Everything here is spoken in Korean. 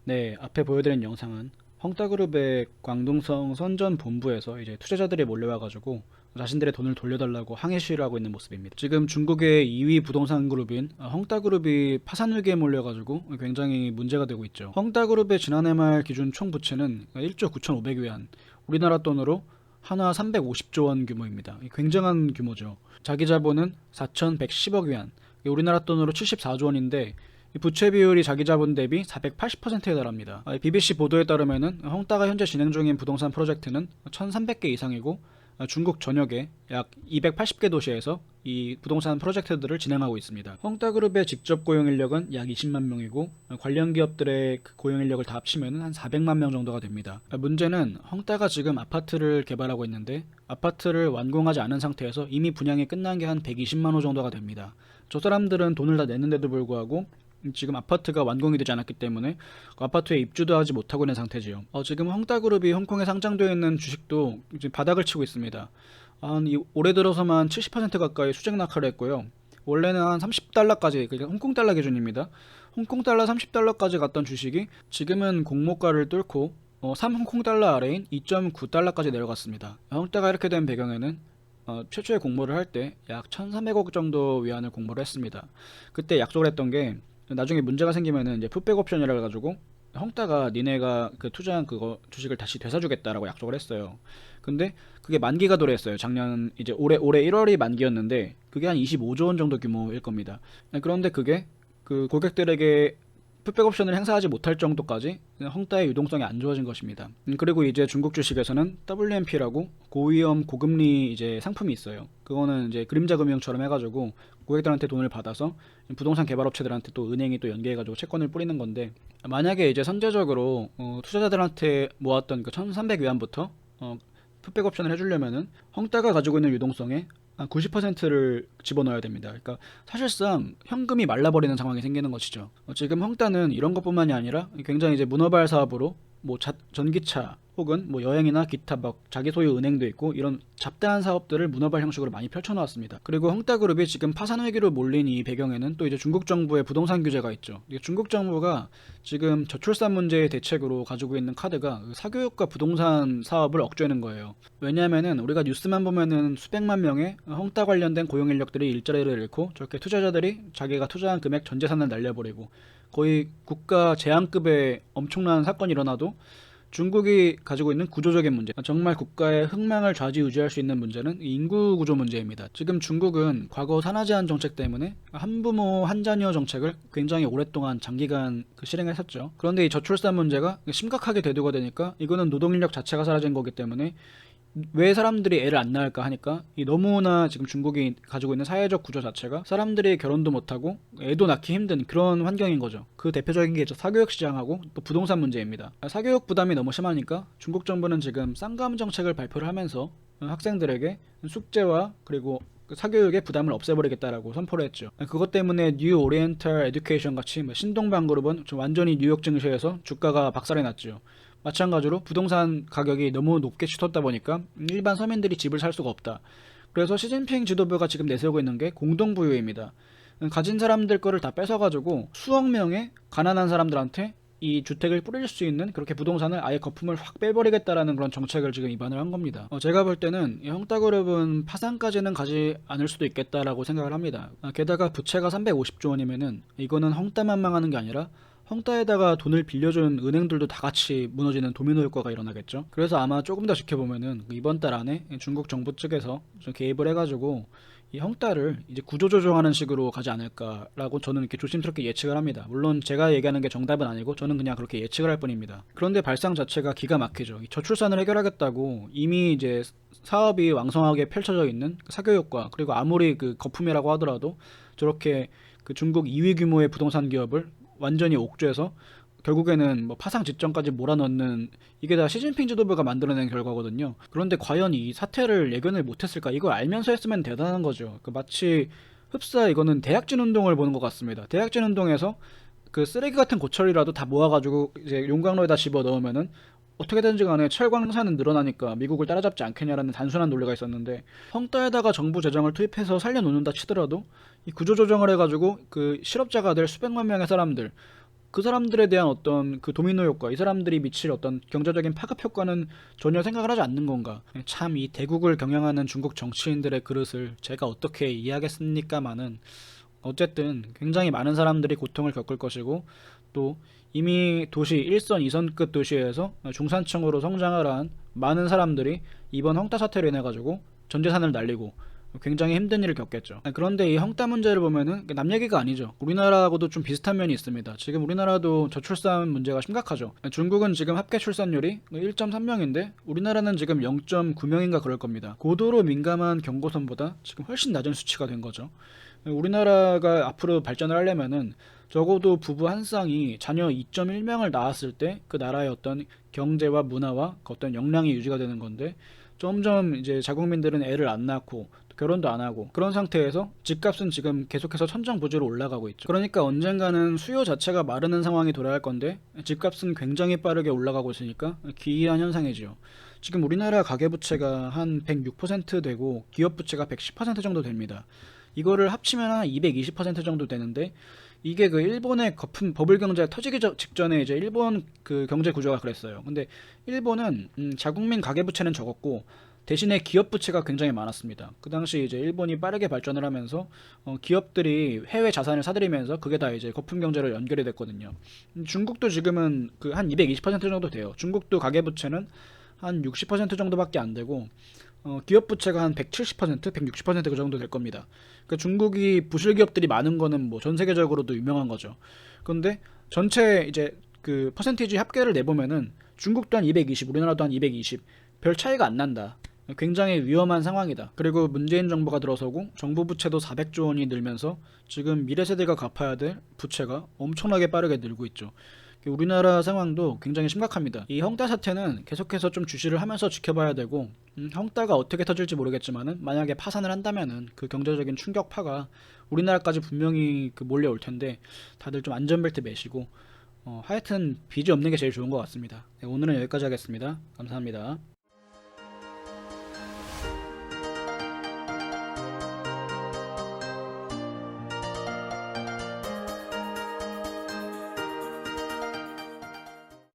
네, 앞에 보여드린 영상은 헝다그룹의 광둥성 선전 본부에서 이제 투자자들이 몰려와가지고 자신들의 돈을 돌려달라고 항해 시위를 하고 있는 모습입니다. 지금 중국의 2위 부동산 그룹인 헝다그룹이 파산 위기에 몰려가지고 굉장히 문제가 되고 있죠. 헝다그룹의 지난해 말 기준 총 부채는 1조 9,500위안, 우리나라 돈으로 한화 350조 원 규모입니다. 굉장한 규모죠. 자기 자본은 4,110억 위안, 우리나라 돈으로 74조 원인데 부채 비율이 자기 자본 대비 480%에 달합니다. BBC 보도에 따르면은 헝다가 현재 진행 중인 부동산 프로젝트는 1,300개 이상이고 중국 전역의 약 280개 도시에서 이 부동산 프로젝트들을 진행하고 있습니다. 헝다그룹의 직접 고용 인력은 약 20만 명이고 관련 기업들의 그 고용 인력을 다 합치면 한 400만 명 정도가 됩니다. 문제는 헝다가 지금 아파트를 개발하고 있는데 아파트를 완공하지 않은 상태에서 이미 분양이 끝난 게 한 120만 호 정도가 됩니다. 저 사람들은 돈을 다 냈는데도 불구하고 지금 아파트가 완공이 되지 않았기 때문에 그 아파트에 입주도 하지 못하고 있는 상태지요. 지금 헝다그룹이 홍콩에 상장되어 있는 주식도 지금 바닥을 치고 있습니다. 올해 들어서만 70% 가까이 수직 낙하를 했고요. 원래는 한 30달러까지, 그러니까 홍콩 달러 기준입니다. 홍콩 달러 30달러까지 갔던 주식이 지금은 공모가를 뚫고 3홍콩 달러 아래인 2.9달러까지 내려갔습니다. 헝다가 이렇게 된 배경에는 최초에 공모를 할 때 약 1,300억 정도 위안을 공모를 했습니다. 그때 약속을 했던 게 나중에 문제가 생기면은 이제 풋백 옵션이라 해가지고 헝다가 니네가 그 투자한 그거 주식을 다시 되사주겠다라고 약속을 했어요. 근데 그게 만기가 도래했어요. 작년 이제 올해 1월이 만기였는데 그게 한 25조 원 정도 규모일 겁니다. 그런데 그게 그 고객들에게 풋백 옵션을 행사하지 못할 정도까지 헝다의 유동성이 안 좋아진 것입니다. 그리고 이제 중국 주식에서는 WMP라고 고위험 고금리 이제 상품이 있어요. 그거는 이제 그림자 금융처럼 해가지고 고객들한테 돈을 받아서 부동산 개발업체들한테 또 은행이 또 연계해가지고 채권을 뿌리는 건데, 만약에 이제 선제적으로 투자자들한테 모았던 그 1,300위안부터 풋백 옵션을 해주려면은 헝다가 가지고 있는 유동성의 한 90%를 집어넣어야 됩니다. 그러니까 사실상 현금이 말라버리는 상황이 생기는 것이죠. 지금 헝다는 이런 것뿐만이 아니라 굉장히 이제 문어발 사업으로 뭐 전기차 혹은 뭐 여행이나 기타 막 자기 소유 은행도 있고 이런 잡다한 사업들을 문어발 형식으로 많이 펼쳐놓았습니다. 그리고 헝다그룹이 지금 파산 위기로 몰린 이 배경에는 또 이제 중국 정부의 부동산 규제가 있죠. 중국 정부가 지금 저출산 문제의 대책으로 가지고 있는 카드가 사교육과 부동산 사업을 억제하는 거예요. 왜냐하면은 우리가 뉴스만 보면은 수백만 명의 헝다 관련된 고용 인력들이 일자리를 잃고 저렇게 투자자들이 자기가 투자한 금액 전 재산을 날려버리고 거의 국가 재앙급의 엄청난 사건이 일어나도 중국이 가지고 있는 구조적인 문제, 정말 국가의 흥망을 좌지우지할 수 있는 문제는 인구 구조 문제입니다. 지금 중국은 과거 산하제한 정책 때문에 한부모 한자녀 정책을 굉장히 오랫동안 장기간 실행했었죠. 그런데 이 저출산 문제가 심각하게 대두가 되니까 이거는 노동인력 자체가 사라진 거기 때문에 왜 사람들이 애를 안 낳을까 하니까 이 너무나 지금 중국이 가지고 있는 사회적 구조 자체가 사람들이 결혼도 못하고 애도 낳기 힘든 그런 환경인 거죠. 그 대표적인 게 사교육 시장하고 또 부동산 문제입니다. 사교육 부담이 너무 심하니까 중국 정부는 지금 쌍감 정책을 발표를 하면서 학생들에게 숙제와 그리고 사교육의 부담을 없애버리겠다라고 선포를 했죠. 그것 때문에 뉴 오리엔탈 에듀케이션 같이 신동방 그룹은 완전히 뉴욕 증시에서 주가가 박살이 났죠. 마찬가지로 부동산 가격이 너무 높게 치솟다 보니까 일반 서민들이 집을 살 수가 없다. 그래서 시진핑 지도부가 지금 내세우고 있는 게 공동부유입니다. 가진 사람들 거를 다 뺏어가지고 수억 명의 가난한 사람들한테 이 주택을 뿌릴 수 있는 그렇게 부동산을 아예 거품을 확 빼버리겠다라는 그런 정책을 지금 입안을 한 겁니다. 제가 볼 때는 이 헝다그룹은 파산까지는 가지 않을 수도 있겠다라고 생각을 합니다. 게다가 부채가 350조 원이면은 이거는 헝다만 망하는 게 아니라 헝다에다가 돈을 빌려준 은행들도 다 같이 무너지는 도미노 효과가 일어나겠죠. 그래서 아마 조금 더 지켜보면은 이번 달 안에 중국 정부 측에서 좀 개입을 해가지고 이 헝다를 이제 구조조정하는 식으로 가지 않을까라고 저는 이렇게 조심스럽게 예측을 합니다. 물론 제가 얘기하는 게 정답은 아니고 저는 그냥 그렇게 예측을 할 뿐입니다. 그런데 발상 자체가 기가 막히죠. 이 저출산을 해결하겠다고 이미 이제 사업이 왕성하게 펼쳐져 있는 사교육과 그리고 아무리 그 거품이라고 하더라도 저렇게 그 중국 2위 규모의 부동산 기업을 완전히 옥죄해서 결국에는 뭐 파상 직전까지 몰아넣는, 이게 다 시진핑 지도부가 만들어낸 결과거든요. 그런데 과연 이 사태를 예견을 못했을까? 이걸 알면서 했으면 대단한 거죠. 마치 흡사 이거는 대약진 운동을 보는 것 같습니다. 대약진 운동에서 그 쓰레기 같은 고철이라도 다 모아가지고 이제 용광로에다 집어 넣으면은 어떻게든지 간에 철광산은 늘어나니까 미국을 따라잡지 않겠냐라는 단순한 논리가 있었는데, 헝다에다가 정부 재정을 투입해서 살려놓는다 치더라도 이 구조조정을 해가지고 그 실업자가 될 수백만 명의 사람들, 그 사람들에 대한 어떤 그 도미노 효과, 이 사람들이 미칠 어떤 경제적인 파급 효과는 전혀 생각을 하지 않는 건가. 참 이 대국을 경영하는 중국 정치인들의 그릇을 제가 어떻게 이해하겠습니까마는, 어쨌든 굉장히 많은 사람들이 고통을 겪을 것이고, 또 이미 도시 1선, 2선급 도시에서 중산층으로 성장을 한 많은 사람들이 이번 헝다 사태로 인해 가지고 전 재산을 날리고 굉장히 힘든 일을 겪겠죠. 그런데 이 헝다 문제를 보면은 남 얘기가 아니죠. 우리나라하고도 좀 비슷한 면이 있습니다. 지금 우리나라도 저출산 문제가 심각하죠. 중국은 지금 합계 출산율이 1.3명인데 우리나라는 지금 0.9명인가 그럴 겁니다. 고도로 민감한 경고선보다 지금 훨씬 낮은 수치가 된 거죠. 우리나라가 앞으로 발전을 하려면은 적어도 부부 한 쌍이 자녀 2.1명을 낳았을 때 그 나라의 어떤 경제와 문화와 그 어떤 역량이 유지가 되는 건데, 점점 이제 자국민들은 애를 안 낳고 결혼도 안 하고 그런 상태에서 집값은 지금 계속해서 천정부지로 올라가고 있죠. 그러니까 언젠가는 수요 자체가 마르는 상황이 돌아갈 건데 집값은 굉장히 빠르게 올라가고 있으니까 기이한 현상이지요. 지금 우리나라 가계부채가 한 106% 되고 기업부채가 110% 정도 됩니다. 이거를 합치면 한 220% 정도 되는데, 이게 그 일본의 거품 버블 경제가 터지기 직전에 이제 일본 그 경제 구조가 그랬어요. 근데 일본은 자국민 가계부채는 적었고 대신에 기업 부채가 굉장히 많았습니다. 그 당시 이제 일본이 빠르게 발전을 하면서 기업들이 해외 자산을 사들이면서 그게 다 이제 거품 경제로 연결이 됐거든요. 중국도 지금은 그 한 220% 정도 돼요. 중국도 가계부채는 한 60% 정도밖에 안 되고 기업 부채가 한 170%, 160%그 정도 될 겁니다. 그러니까 중국이 부실 기업들이 많은 거는 뭐 전 세계적으로도 유명한 거죠. 그런데 전체 이제 그 퍼센티지 합계를 내보면은 중국도 한 220, 우리나라도 한 220, 별 차이가 안 난다. 굉장히 위험한 상황이다. 그리고 문재인 정부가 들어서고 정부 부채도 400조 원이 늘면서 지금 미래 세대가 갚아야 될 부채가 엄청나게 빠르게 늘고 있죠. 우리나라 상황도 굉장히 심각합니다. 이 헝다 사태는 계속해서 좀 주시를 하면서 지켜봐야 되고, 헝다가 어떻게 터질지 모르겠지만은 만약에 파산을 한다면은 그 경제적인 충격파가 우리나라까지 분명히 그 몰려올 텐데, 다들 좀 안전벨트 매시고 하여튼 빚이 없는 게 제일 좋은 것 같습니다. 네, 오늘은 여기까지 하겠습니다. 감사합니다.